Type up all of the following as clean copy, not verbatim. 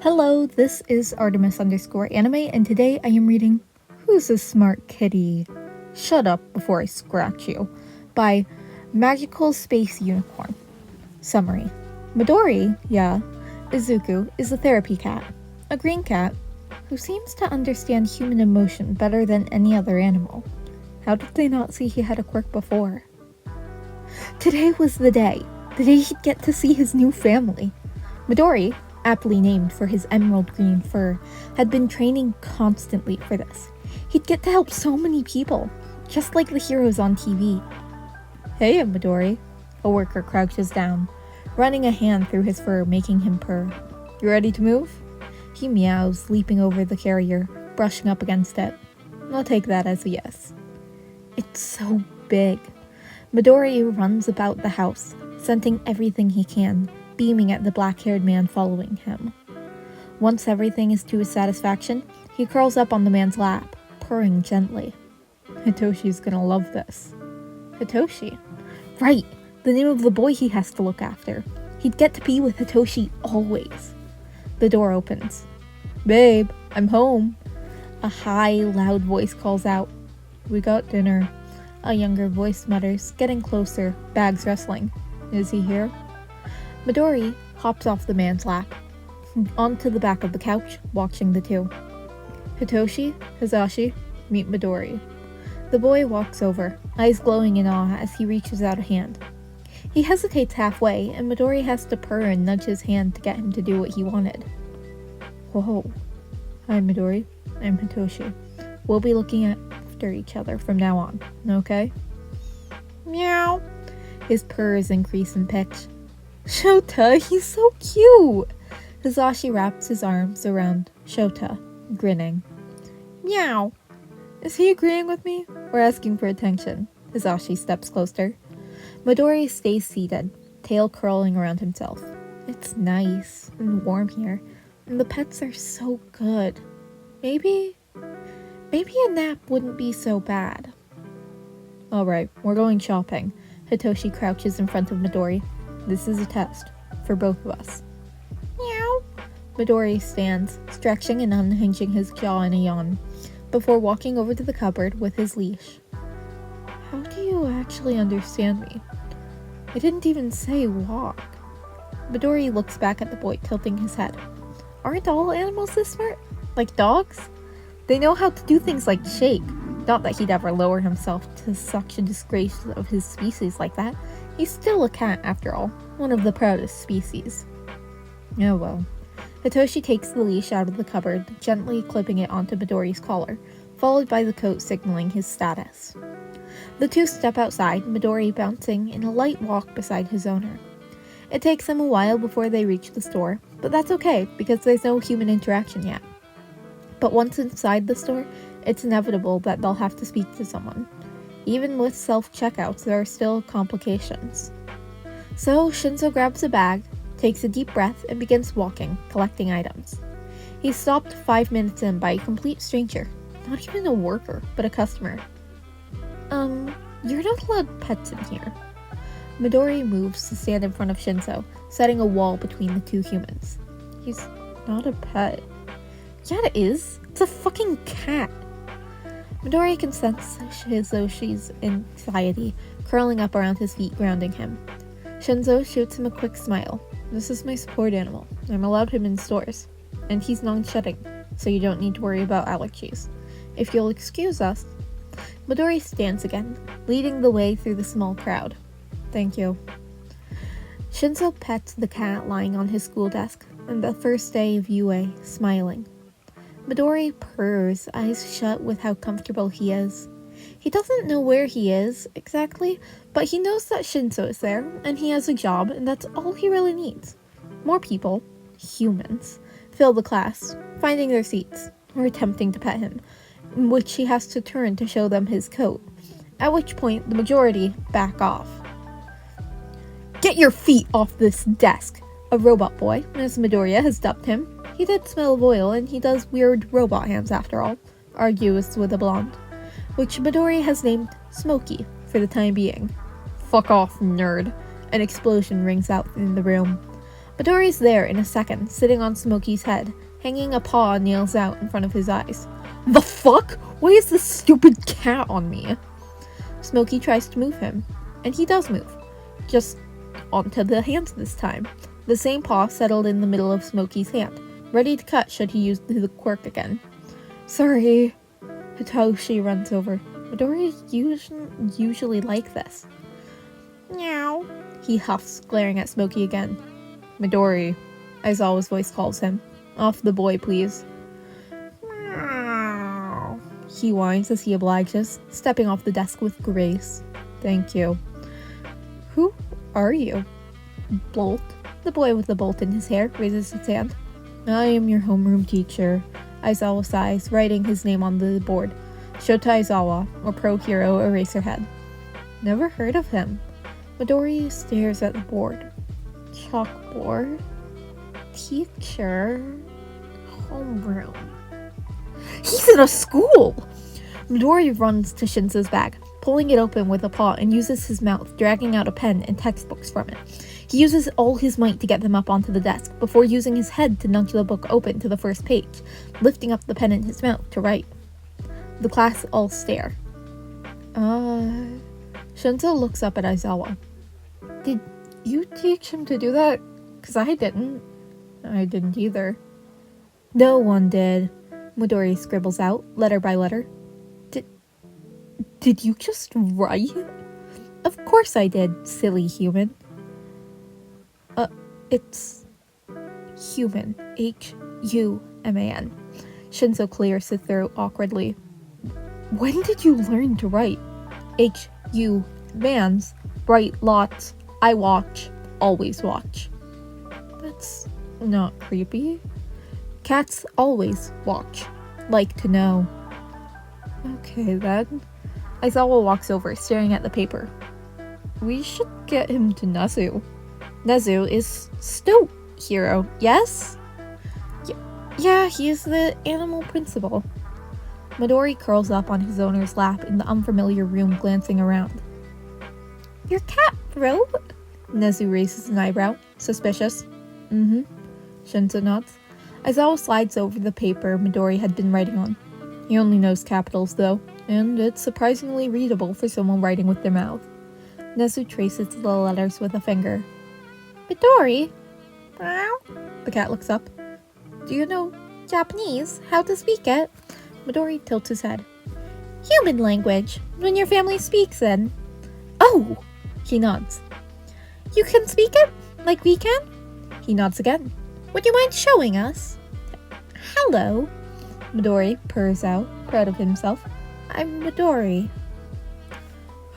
Hello, this is Artemis_anime, and today I am reading Who's a Smart Kitty? Shut Up Before I Scratch You by magicalspacepanunicorn. Summary. Midori, Izuku, is a therapy cat. A green cat who seems to understand human emotion better than any other animal. How did they not see he had a quirk before? Today was the day he'd get to see his new family. Midori, aptly named for his emerald green fur, had been training constantly for this. He'd get to help so many people, just like the heroes on TV. Hey, Midori. A worker crouches down, running a hand through his fur, making him purr. You ready to move? He meows, leaping over the carrier, brushing up against it. I'll take that as a yes. It's so big. Midori runs about the house, scenting everything he can, beaming at the black-haired man following him. Once everything is to his satisfaction, he curls up on the man's lap, purring gently. Hitoshi's gonna love this. Hitoshi? Right, the name of the boy he has to look after. He'd get to be with Hitoshi always. The door opens. Babe, I'm home. A high, loud voice calls out. We got dinner. A younger voice mutters, getting closer, bags rustling. Is he here? Midori hops off the man's lap, onto the back of the couch, watching the two. Hitoshi, Hisashi, meet Midori. The boy walks over, eyes glowing in awe as he reaches out a hand. He hesitates halfway, and Midori has to purr and nudge his hand to get him to do what he wanted. Whoa. Hi, Midori. I'm Hitoshi. We'll be looking after each other from now on, okay? Meow. His purrs increase in pitch. Shota, he's so cute! Hisashi wraps his arms around Shota, grinning. Meow. Is he agreeing with me, or asking for attention? Hisashi steps closer. Midori stays seated, tail curling around himself. It's nice and warm here, and the pets are so good. Maybe a nap wouldn't be so bad. Alright, we're going shopping. Hitoshi crouches in front of Midori. This is a test, for both of us. Meow. Midori stands, stretching and unhinging his jaw in a yawn, before walking over to the cupboard with his leash. How do you actually understand me? I didn't even say walk. Midori looks back at the boy, tilting his head. Aren't all animals this smart? Like dogs? They know how to do things like shake. Not that he'd ever lower himself to such a disgrace of his species like that. He's still a cat, after all. One of the proudest species. Oh well. Hitoshi takes the leash out of the cupboard, gently clipping it onto Midori's collar, followed by the coat signaling his status. The two step outside, Midori bouncing in a light walk beside his owner. It takes them a while before they reach the store, but that's okay, because there's no human interaction yet. But once inside the store, it's inevitable that they'll have to speak to someone. Even with self-checkouts, there are still complications. So Shinzo grabs a bag, takes a deep breath, and begins walking, collecting items. He's stopped 5 minutes in by a complete stranger. Not even a worker, but a customer. You're not allowed pets in here. Midori moves to stand in front of Shinzo, setting a wall between the two humans. He's not a pet. Yeah, it is. It's a fucking cat. Midori can sense Hizoshi's anxiety curling up around his feet, grounding him. Shinzo shoots him a quick smile. This is my support animal. I'm allowed him in stores. And he's non-shedding, so you don't need to worry about allergies. If you'll excuse us. Midori stands again, leading the way through the small crowd. Thank you. Shinzo pets the cat lying on his school desk, and the first day of UA, smiling. Midori purrs, eyes shut with how comfortable he is. He doesn't know where he is, exactly, but he knows that Shinzo is there, and he has a job, and that's all he really needs. More people, humans, fill the class, finding their seats, or attempting to pet him, in which he has to turn to show them his coat, at which point the majority back off. Get your feet off this desk! A robot boy, as Midoriya has dubbed him. He did smell of oil, and he does weird robot hands after all, argues with a blonde, which Midori has named Smokey for the time being. Fuck off, nerd. An explosion rings out in the room. Midori's there in a second, sitting on Smokey's head, hanging a paw nails out in front of his eyes. The fuck? Why is this stupid cat on me? Smokey tries to move him, and he does move. Just onto the hand this time. The same paw settled in the middle of Smokey's hand, ready to cut should he use the quirk again. Sorry. Hitoshi runs over. Midori usually like this. Meow. He huffs, glaring at Smokey again. Midori, Aizawa's voice calls him. Off the boy, please. Meow. He whines as he obliges, stepping off the desk with grace. Thank you. Who are you? Bolt. The boy with the bolt in his hair raises his hand. I am your homeroom teacher. Aizawa sighs, writing his name on the board. Shota Aizawa, or Pro Hero Eraserhead. Never heard of him. Midori stares at the board. Chalkboard. Teacher. Homeroom. He's in a school! Midori runs to Shinzo's bag, pulling it open with a paw and uses his mouth, dragging out a pen and textbooks from it. He uses all his might to get them up onto the desk, before using his head to nudge the book open to the first page, lifting up the pen in his mouth to write. The class all stare. Shinzo looks up at Aizawa. Did you teach him to do that? 'Cause I didn't. I didn't either. No one did. Midori scribbles out, letter by letter. Did you just write? Of course I did, silly human. It's human. Human. Shinzo clears his throat awkwardly. When did you learn to write? Mans. Write lots. I watch. Always watch. That's not creepy. Cats always watch. Like to know. Okay then. Aizawa walks over, staring at the paper. We should get him to Nezu. Nezu is Stoat Hero, yes? Yeah, he is the animal principal. Midori curls up on his owner's lap in the unfamiliar room, glancing around. Your cat, bro? Nezu raises an eyebrow, suspicious. Shinzo nods. Aizawa slides over the paper Midori had been writing on. He only knows capitals, though, and it's surprisingly readable for someone writing with their mouth. Nezu traces the letters with a finger. Midori? Meow. The cat looks up. Do you know Japanese? How to speak it? Midori tilts his head. Human language. When your family speaks, then. Oh! He nods. You can speak it? Like we can? He nods again. Would you mind showing us? Hello. Midori purrs out, proud of himself. I'm Midori.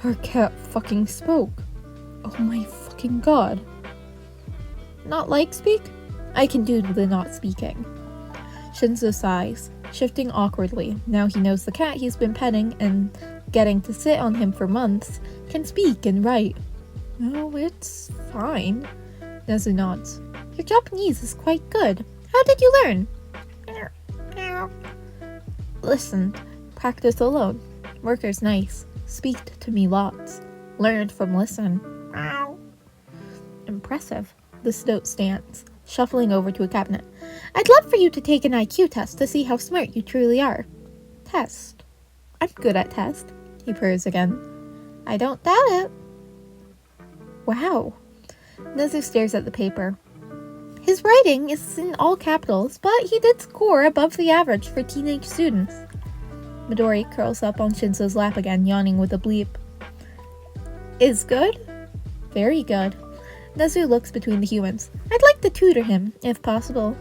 Our cat fucking spoke. Oh my fucking god. Not like speak? I can do the not speaking. Shinzo sighs, shifting awkwardly. Now he knows the cat he's been petting and getting to sit on him for months can speak and write. Oh, it's fine. Nezu nods. Your Japanese is quite good. How did you learn? Listened. Practice alone. Worker's nice. Speak to me lots. Learned from listen. Impressive. The Stoat stands, shuffling over to a cabinet. I'd love for you to take an IQ test to see how smart you truly are. Test. I'm good at test. He purrs again. I don't doubt it. Wow. Nezu stares at the paper. His writing is in all capitals, but he did score above the average for teenage students. Midori curls up on Shinzo's lap again, yawning with a bleep. Is good? Very good. Nezu looks between the humans. I'd like to tutor him, if possible.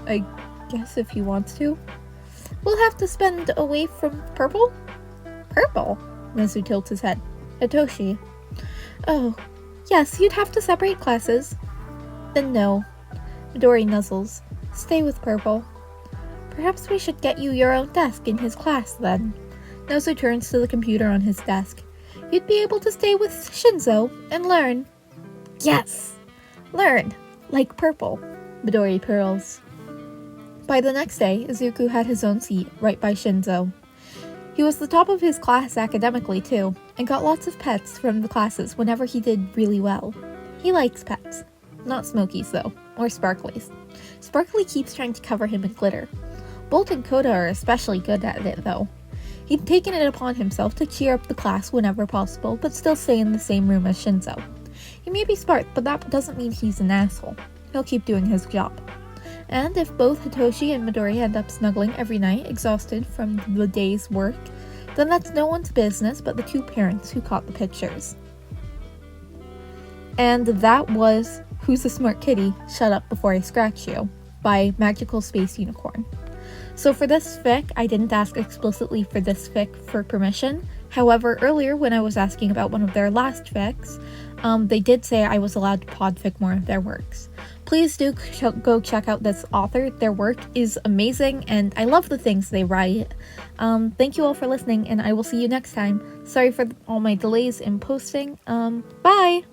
I guess if he wants to. We'll have to spend away from Purple? Purple? Nezu tilts his head. Hitoshi. Oh, yes, you'd have to separate classes. Then no. Midori nuzzles. Stay with Purple. Perhaps we should get you your own desk in his class, then. Nezu turns to the computer on his desk. You'd be able to stay with Shinzo and learn. Yes! Learn! Like Purple. Midori purls. By the next day, Izuku had his own seat, right by Shinzo. He was the top of his class academically, too, and got lots of pets from the classes whenever he did really well. He likes pets. Not Smokey's, though, or Sparkly's. Sparkly keeps trying to cover him in glitter. Bolt and Coda are especially good at it, though. He'd taken it upon himself to cheer up the class whenever possible, but still stay in the same room as Shinzo. He may be smart, but that doesn't mean he's an asshole. He'll keep doing his job. And if both Hitoshi and Midori end up snuggling every night, exhausted from the day's work, then that's no one's business but the two parents who caught the pictures. And that was Who's a Smart Kitty? Shut Up Before I Scratch You by Magical Space Unicorn. So for this fic, I didn't ask explicitly for this fic for permission. However, earlier when I was asking about one of their last fics, they did say I was allowed to podfic more of their works. Please do go check out this author. Their work is amazing and I love the things they write. Thank you all for listening and I will see you next time. Sorry for all my delays in posting. Bye!